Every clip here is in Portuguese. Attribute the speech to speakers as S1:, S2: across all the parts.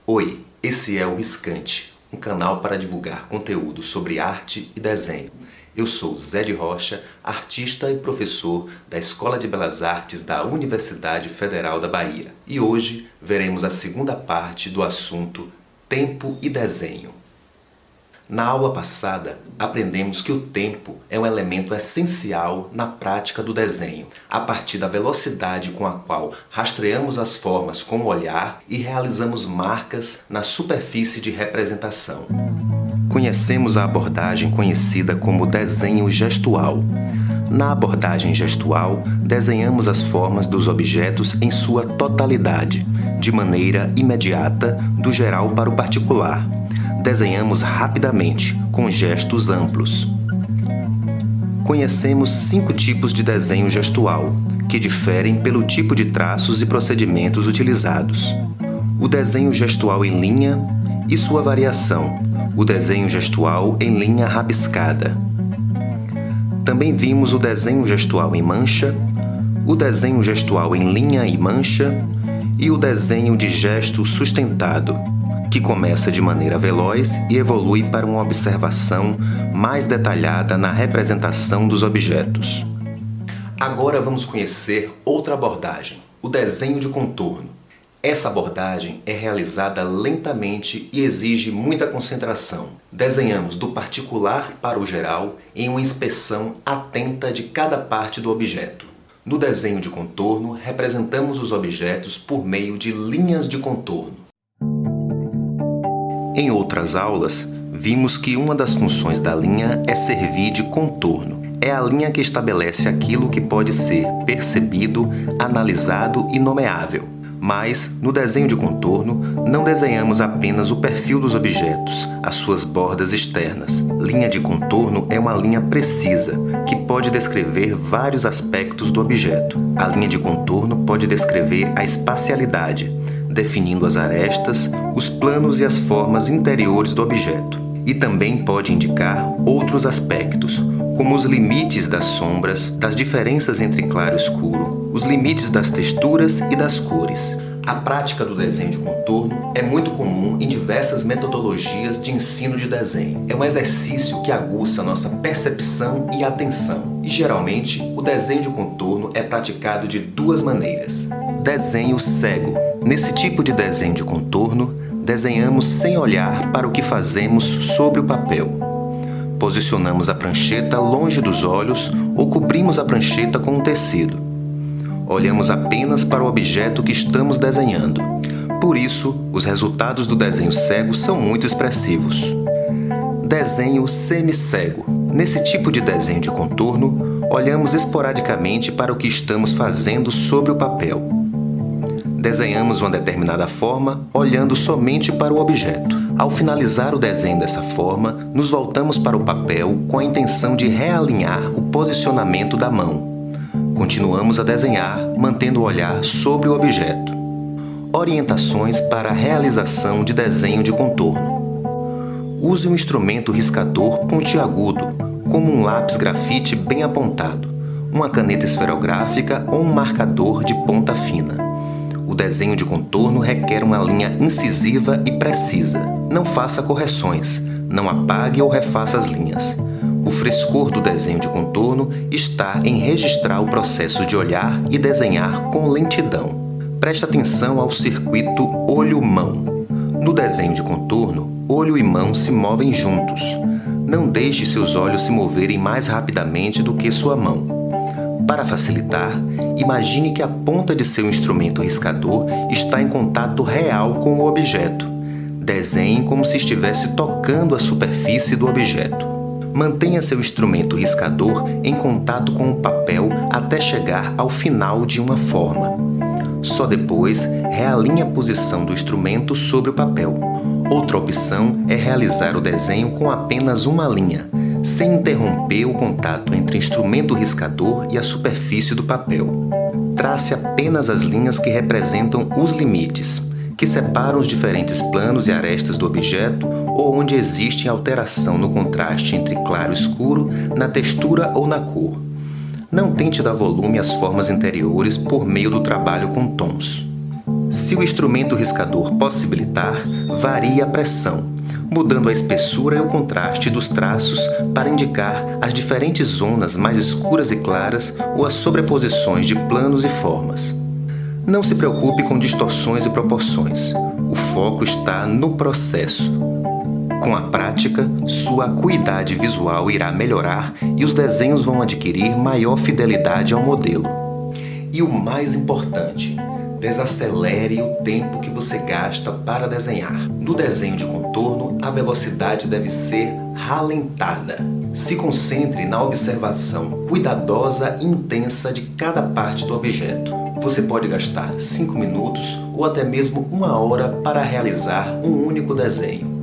S1: Oi, esse é o Riscante, um canal para divulgar conteúdo sobre arte e desenho. Eu sou Zé de Rocha, artista e professor da Escola de Belas Artes da Universidade Federal da Bahia. E hoje veremos a segunda parte do assunto Tempo e Desenho. Na aula passada, aprendemos que o tempo é um elemento essencial na prática do desenho, a partir da velocidade com a qual rastreamos as formas com o olhar e realizamos marcas na superfície de representação. Conhecemos a abordagem conhecida como desenho gestual. Na abordagem gestual, desenhamos as formas dos objetos em sua totalidade, de maneira imediata, do geral para o particular. Desenhamos rapidamente, com gestos amplos. Conhecemos 5 tipos de desenho gestual, que diferem pelo tipo de traços e procedimentos utilizados. O desenho gestual em linha e sua variação, o desenho gestual em linha rabiscada. Também vimos o desenho gestual em mancha, o desenho gestual em linha e mancha e o desenho de gesto sustentado, que começa de maneira veloz e evolui para uma observação mais detalhada na representação dos objetos. Agora vamos conhecer outra abordagem, o desenho de contorno. Essa abordagem é realizada lentamente e exige muita concentração. Desenhamos do particular para o geral em uma inspeção atenta de cada parte do objeto. No desenho de contorno, representamos os objetos por meio de linhas de contorno. Em outras aulas, vimos que uma das funções da linha é servir de contorno. É a linha que estabelece aquilo que pode ser percebido, analisado e nomeável. Mas, no desenho de contorno, não desenhamos apenas o perfil dos objetos, as suas bordas externas. Linha de contorno é uma linha precisa, que pode descrever vários aspectos do objeto. A linha de contorno pode descrever a espacialidade, definindo as arestas, os planos e as formas interiores do objeto. E também pode indicar outros aspectos, como os limites das sombras, das diferenças entre claro e escuro, os limites das texturas e das cores. A prática do desenho de contorno é muito comum em diversas metodologias de ensino de desenho. É um exercício que aguça nossa percepção e atenção. E geralmente, o desenho de contorno é praticado de 2 maneiras. Desenho cego. Nesse tipo de desenho de contorno, desenhamos sem olhar para o que fazemos sobre o papel. Posicionamos a prancheta longe dos olhos ou cobrimos a prancheta com um tecido. Olhamos apenas para o objeto que estamos desenhando. Por isso, os resultados do desenho cego são muito expressivos. Desenho semicego. Nesse tipo de desenho de contorno, olhamos esporadicamente para o que estamos fazendo sobre o papel. Desenhamos uma determinada forma, olhando somente para o objeto. Ao finalizar o desenho dessa forma, nos voltamos para o papel com a intenção de realinhar o posicionamento da mão. Continuamos a desenhar, mantendo o olhar sobre o objeto. Orientações para a realização de desenho de contorno. Use um instrumento riscador pontiagudo, como um lápis grafite bem apontado, uma caneta esferográfica ou um marcador de ponta fina. O desenho de contorno requer uma linha incisiva e precisa. Não faça correções, não apague ou refaça as linhas. O frescor do desenho de contorno está em registrar o processo de olhar e desenhar com lentidão. Preste atenção ao circuito olho-mão. No desenho de contorno, olho e mão se movem juntos. Não deixe seus olhos se moverem mais rapidamente do que sua mão. Para facilitar, imagine que a ponta de seu instrumento riscador está em contato real com o objeto. Desenhe como se estivesse tocando a superfície do objeto. Mantenha seu instrumento riscador em contato com o papel até chegar ao final de uma forma. Só depois, realinhe a posição do instrumento sobre o papel. Outra opção é realizar o desenho com apenas uma linha, sem interromper o contato entre instrumento riscador e a superfície do papel. Trace apenas as linhas que representam os limites. que separam os diferentes planos e arestas do objeto ou onde existe alteração no contraste entre claro e escuro, na textura ou na cor. Não tente dar volume às formas interiores por meio do trabalho com tons. Se o instrumento riscador possibilitar, varie a pressão, mudando a espessura e o contraste dos traços para indicar as diferentes zonas mais escuras e claras ou as sobreposições de planos e formas. Não se preocupe com distorções e proporções. O foco está no processo. Com a prática, sua acuidade visual irá melhorar e os desenhos vão adquirir maior fidelidade ao modelo. E o mais importante, desacelere o tempo que você gasta para desenhar. No desenho de contorno, a velocidade deve ser ralentada. Se concentre na observação cuidadosa e intensa de cada parte do objeto. Você pode gastar 5 minutos ou até mesmo 1 hora para realizar um único desenho.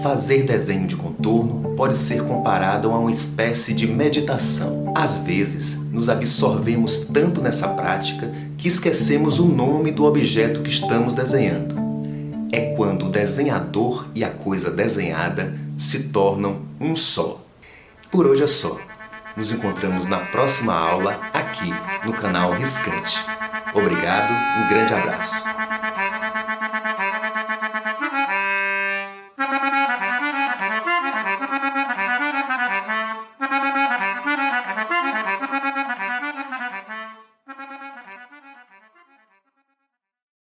S1: Fazer desenho de contorno pode ser comparado a uma espécie de meditação. Às vezes, nos absorvemos tanto nessa prática que esquecemos o nome do objeto que estamos desenhando. É quando o desenhador e a coisa desenhada se tornam um só. Por hoje é só. Nos encontramos na próxima aula aqui no canal Riscante. Obrigado, um grande abraço.